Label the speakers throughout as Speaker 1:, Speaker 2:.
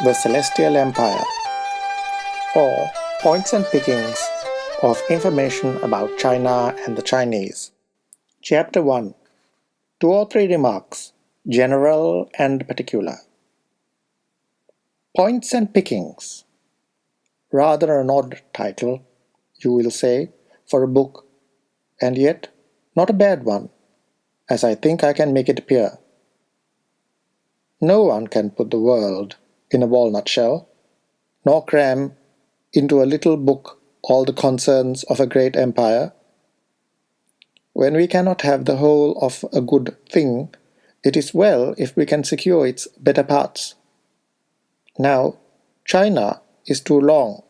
Speaker 1: The Celestial Empire, or Points and Pickings of Information about China and the Chinese. Chapter 1. 2 or 3 remarks, general and particular. Points and Pickings. Rather an odd title, you will say, for a book, and yet not a bad one, as I think I can make it appear. No one can put the world in a walnut shell, nor cram into a little book all the concerns of a great empire. When we cannot have the whole of a good thing, it is well if we can secure its better parts. Now, China is too long,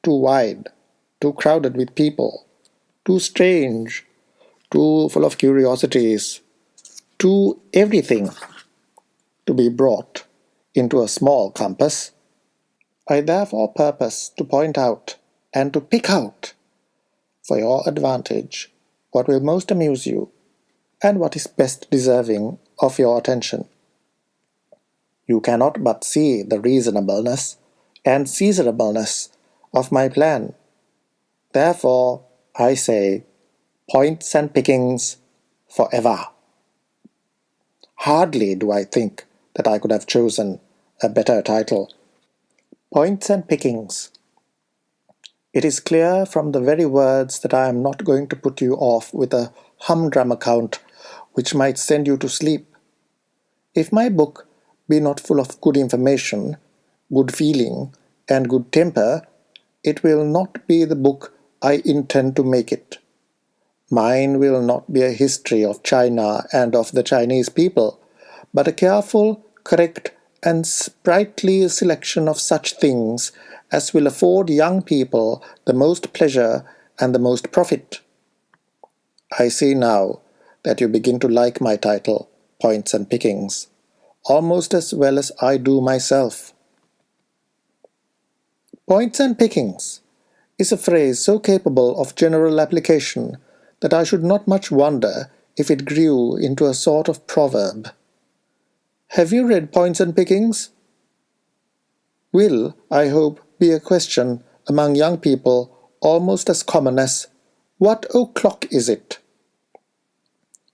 Speaker 1: too wide, too crowded with people, too strange, too full of curiosities, too everything to be brought into a small compass. I therefore purpose to point out and to pick out, for your advantage, what will most amuse you, and what is best deserving of your attention. You cannot but see the reasonableness and seasonableness of my plan. Therefore, I say, points and pickings forever. Hardly do I think that I could have chosen a better title. Points and Pickings. It is clear from the very words that I am not going to put you off with a humdrum account which might send you to sleep. If my book be not full of good information, good feeling, and good temper, it will not be the book I intend to make it. Mine will not be a history of China and of the Chinese people, but a careful, correct, and sprightly selection of such things as will afford young people the most pleasure and the most profit. I see now that you begin to like my title, Points and Pickings, almost as well as I do myself. Points and pickings is a phrase so capable of general application that I should not much wonder if it grew into a sort of proverb. Have you read Points and Pickings? Will, I hope, be a question among young people almost as common as, what o'clock is it?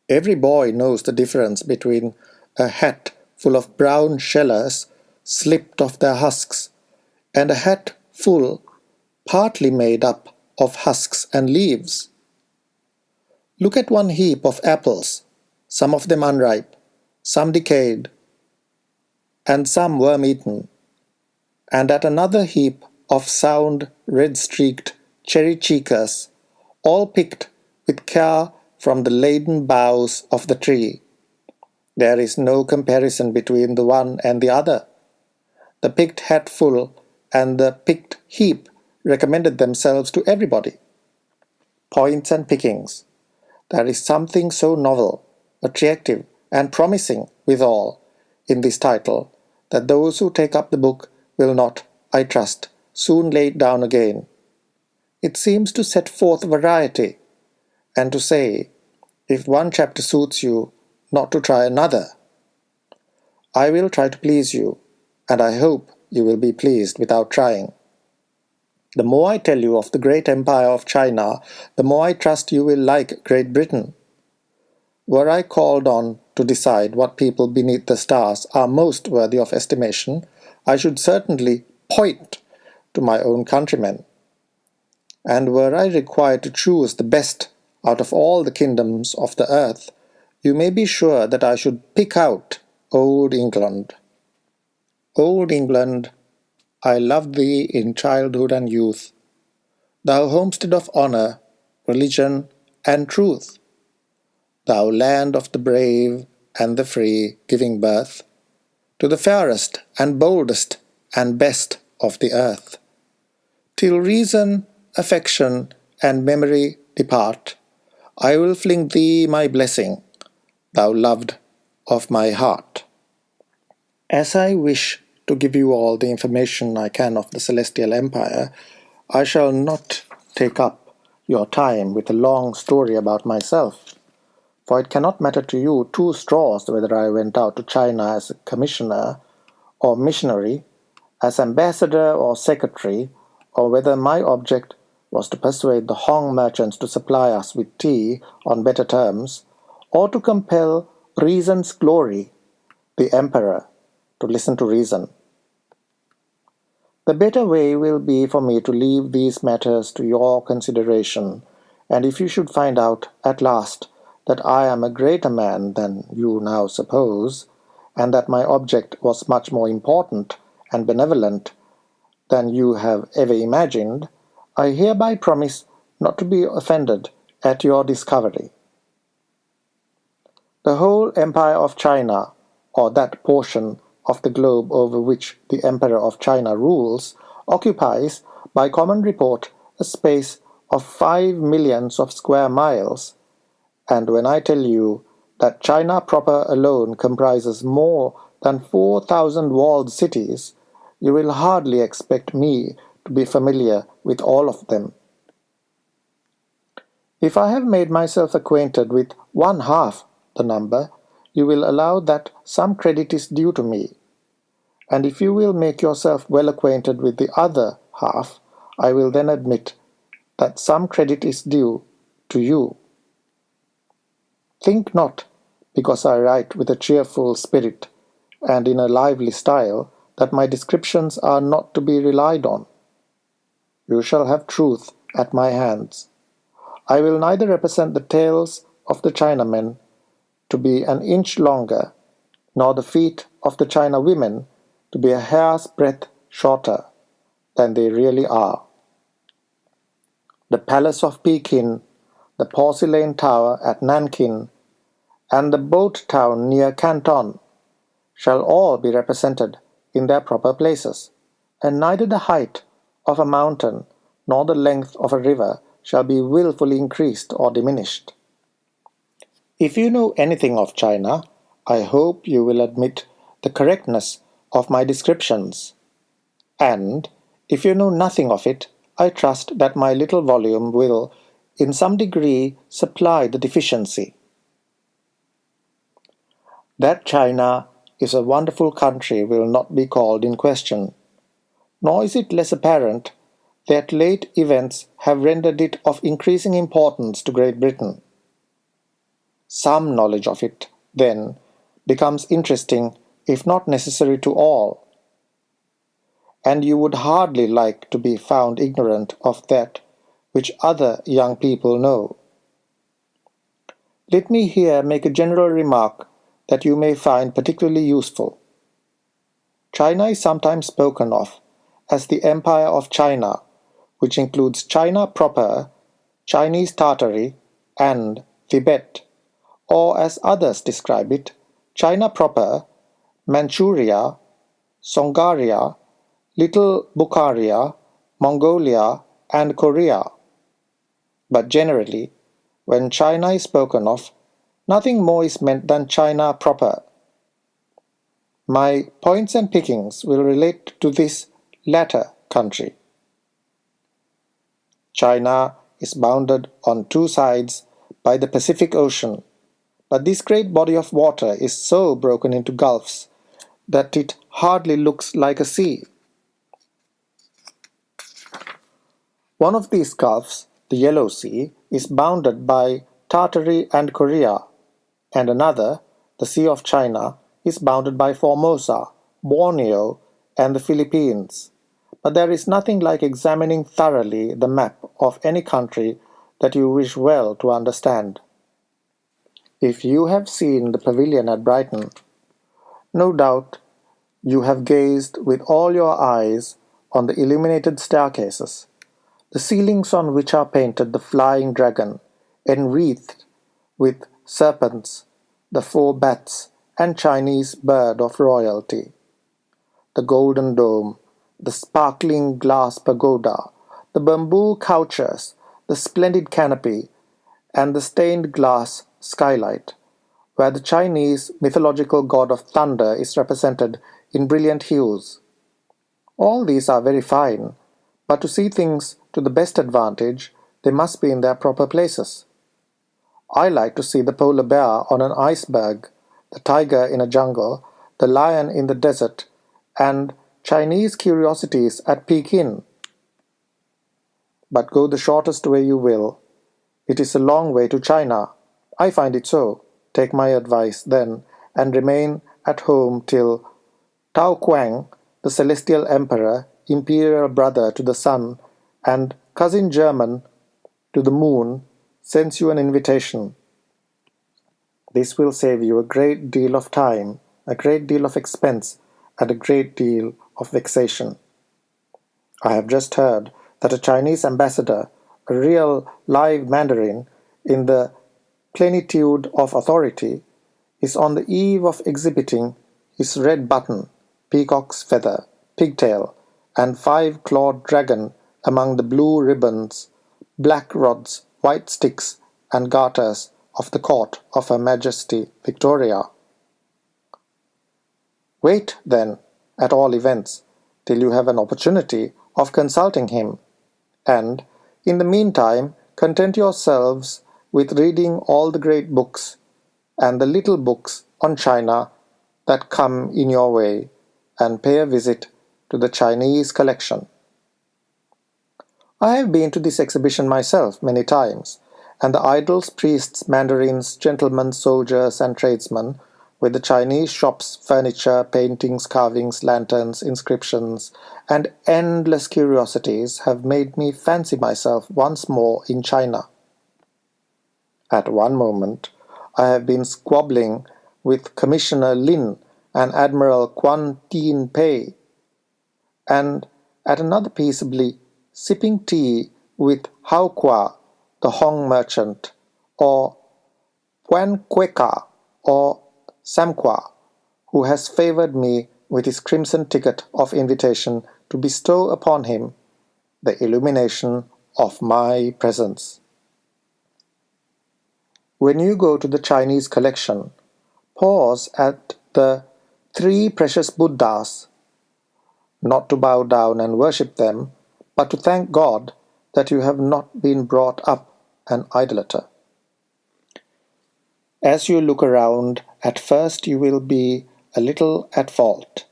Speaker 1: Every boy knows the difference between a hat full of brown shellers slipped off their husks and a hat full, partly made up of husks and leaves. Look at one heap of apples, some of them unripe, some decayed, and some worm-eaten, and at another heap of sound, red-streaked cherry cheekers, all picked with care from the laden boughs of the tree. There is no comparison between the one and the other. The picked hatful and the picked heap recommended themselves to everybody. Points and pickings. There is something so novel, attractive, and promising withal in this title that those who take up the book will not, I trust, soon lay it down again. It seems to set forth variety, and to say, if one chapter suits you, not to try another. I will try to please you, and I hope you will be pleased without trying. The more I tell you of the great empire of China, the more I trust you will like Great Britain. Were I called on to decide what people beneath the stars are most worthy of estimation, I should certainly point to my own countrymen. And were I required to choose the best out of all the kingdoms of the earth, you may be sure that I should pick out Old England. Old England, I loved thee in childhood and youth, thou homestead of honour, religion, and truth, thou land of the brave and the free, giving birth to the fairest and boldest and best of the earth. Till reason, affection, and memory depart, I will fling thee my blessing, thou loved of my heart. As I wish to give you all the information I can of the Celestial Empire, I shall not take up your time with a long story about myself, for it cannot matter to you 2 straws whether I went out to China as a commissioner or missionary, as ambassador or secretary, or whether my object was to persuade the Hong merchants to supply us with tea on better terms, or to compel reason's glory, the emperor, to listen to reason. The better way will be for me to leave these matters to your consideration, and if you should find out at last that I am a greater man than you now suppose, and that my object was much more important and benevolent than you have ever imagined, I hereby promise not to be offended at your discovery. The whole Empire of China, or that portion of the globe over which the Emperor of China rules, occupies, by common report, a space of 5 millions of square miles, and when I tell you that China proper alone comprises more than 4,000 walled cities, you will hardly expect me to be familiar with all of them. If I have made myself acquainted with one half the number, you will allow that some credit is due to me, and if you will make yourself well acquainted with the other half, I will then admit that some credit is due to you. Think not, because I write with a cheerful spirit and in a lively style, that my descriptions are not to be relied on. You shall have truth at my hands. I will neither represent the tails of the Chinamen to be an inch longer, nor the feet of the China women to be a hair's breadth shorter than they really are. The Palace of Pekin, the Porcelain Tower at Nankin, and the Boat Town near Canton shall all be represented in their proper places, and neither the height of a mountain nor the length of a river shall be wilfully increased or diminished. If you know anything of China, I hope you will admit the correctness of my descriptions, and if you know nothing of it, I trust that my little volume will, in some degree, supply the deficiency. That China is a wonderful country will not be called in question, nor is it less apparent that late events have rendered it of increasing importance to Great Britain. Some knowledge of it, then, becomes interesting, if not necessary to all, and you would hardly like to be found ignorant of that which other young people know. Let me here make a general remark that you may find particularly useful. China is sometimes spoken of as the Empire of China, which includes China proper, Chinese Tartary, and Tibet, or as others describe it, China proper, Manchuria, Songaria, Little Bukharia, Mongolia, and Korea. But generally, when China is spoken of, nothing more is meant than China proper. My points and pickings will relate to this latter country. China is bounded on two sides by the Pacific Ocean, but this great body of water is so broken into gulfs that it hardly looks like a sea. One of these gulfs, the Yellow Sea, is bounded by Tartary and Korea, and another, the Sea of China, is bounded by Formosa, Borneo, and the Philippines. But there is nothing like examining thoroughly the map of any country that you wish well to understand. If you have seen the pavilion at Brighton, no doubt you have gazed with all your eyes on the illuminated staircases, the ceilings on which are painted the flying dragon, enwreathed with serpents, the 4 bats, and Chinese bird of royalty, the golden dome, the sparkling glass pagoda, the bamboo couches, the splendid canopy, and the stained glass skylight, where the Chinese mythological god of thunder is represented in brilliant hues. All these are very fine, but to see things to the best advantage, they must be in their proper places. I like to see the polar bear on an iceberg, the tiger in a jungle, the lion in the desert, and Chinese curiosities at Pekin. But go the shortest way you will. It is a long way to China. I find it so. Take my advice, then, and remain at home till Tao Kuang, the celestial emperor, imperial brother to the sun, and cousin German to the moon, sends you an invitation. This will save you a great deal of time, a great deal of expense, and a great deal of vexation. I have just heard that a Chinese ambassador, a real live Mandarin in the plenitude of authority, is on the eve of exhibiting his red button, peacock's feather, pigtail, and five-clawed dragon among the blue ribbons, black rods, white sticks, and garters of the court of Her Majesty Victoria. Wait, then, at all events, till you have an opportunity of consulting him, and, in the meantime, content yourselves with reading all the great books and the little books on China that come in your way, and pay a visit to the Chinese collection. I have been to this exhibition myself many times, and the idols, priests, mandarins, gentlemen, soldiers, and tradesmen, with the Chinese shops, furniture, paintings, carvings, lanterns, inscriptions, and endless curiosities, have made me fancy myself once more in China. At one moment I have been squabbling with Commissioner Lin and Admiral Quan Tin Pei, and at another peaceably sipping tea with Hao Kwa, the Hong merchant, or Puan Kweka, or Samkwa, who has favoured me with his crimson ticket of invitation to bestow upon him the illumination of my presence. When you go to the Chinese collection, pause at the 3 precious Buddhas, not to bow down and worship them, but to thank God that you have not been brought up an idolater. As you look around, at first you will be a little at fault,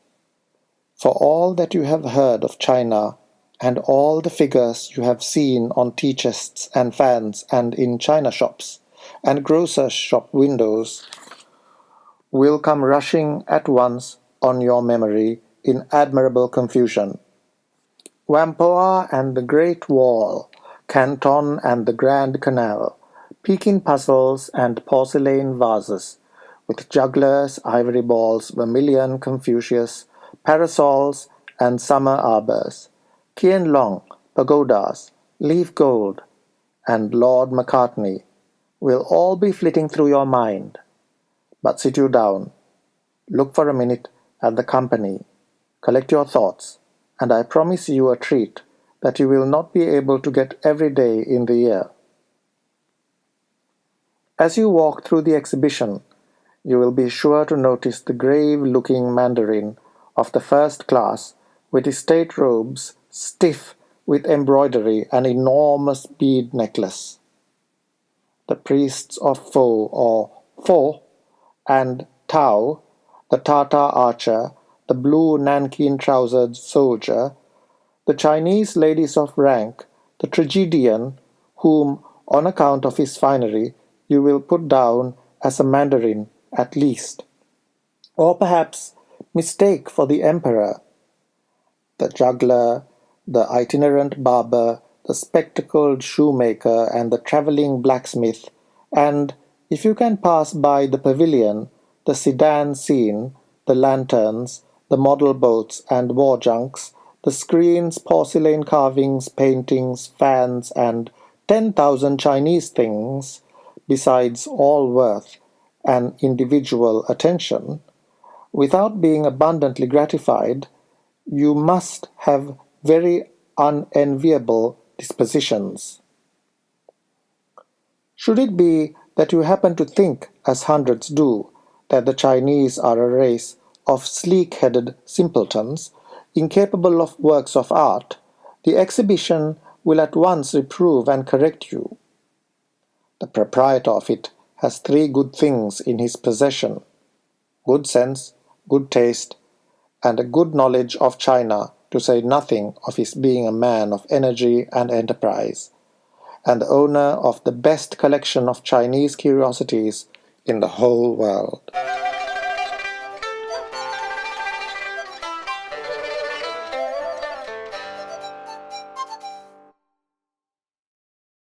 Speaker 1: for all that you have heard of China, and all the figures you have seen on tea chests and fans and in china shops and grocers' shop windows will come rushing at once on your memory in admirable confusion. Whampoa and the Great Wall, Canton and the Grand Canal, Pekin puzzles and porcelain vases, with jugglers, ivory balls, vermilion Confucius, parasols and summer arbors, Kien Long, pagodas, leaf gold, and Lord Macartney, will all be flitting through your mind. But sit you down, look for a minute at the company, collect your thoughts, and I promise you a treat that you will not be able to get every day in the year. As you walk through the exhibition, you will be sure to notice the grave-looking Mandarin of the first class with his state robes stiff with embroidery and enormous bead necklace. The priests of Fo and Tao, the Tartar archer, the blue nankin-trousered soldier, the Chinese ladies of rank, the tragedian, whom, on account of his finery, you will put down as a Mandarin at least, or perhaps mistake for the emperor, the juggler, the itinerant barber, the spectacled shoemaker, and the travelling blacksmith, and, if you can pass by the pavilion, the sedan scene, the lanterns, the model boats and war junks, the screens, porcelain carvings, paintings, fans, and 10,000 Chinese things, besides all worth and individual attention, without being abundantly gratified, you must have very unenviable dispositions. Should it be that you happen to think, as hundreds do, that the Chinese are a race of sleek-headed simpletons, incapable of works of art, the exhibition will at once reprove and correct you. The proprietor of it has 3 good things in his possession: good sense, good taste, and a good knowledge of China, to say nothing of his being a man of energy and enterprise, and the owner of the best collection of Chinese curiosities in the whole world.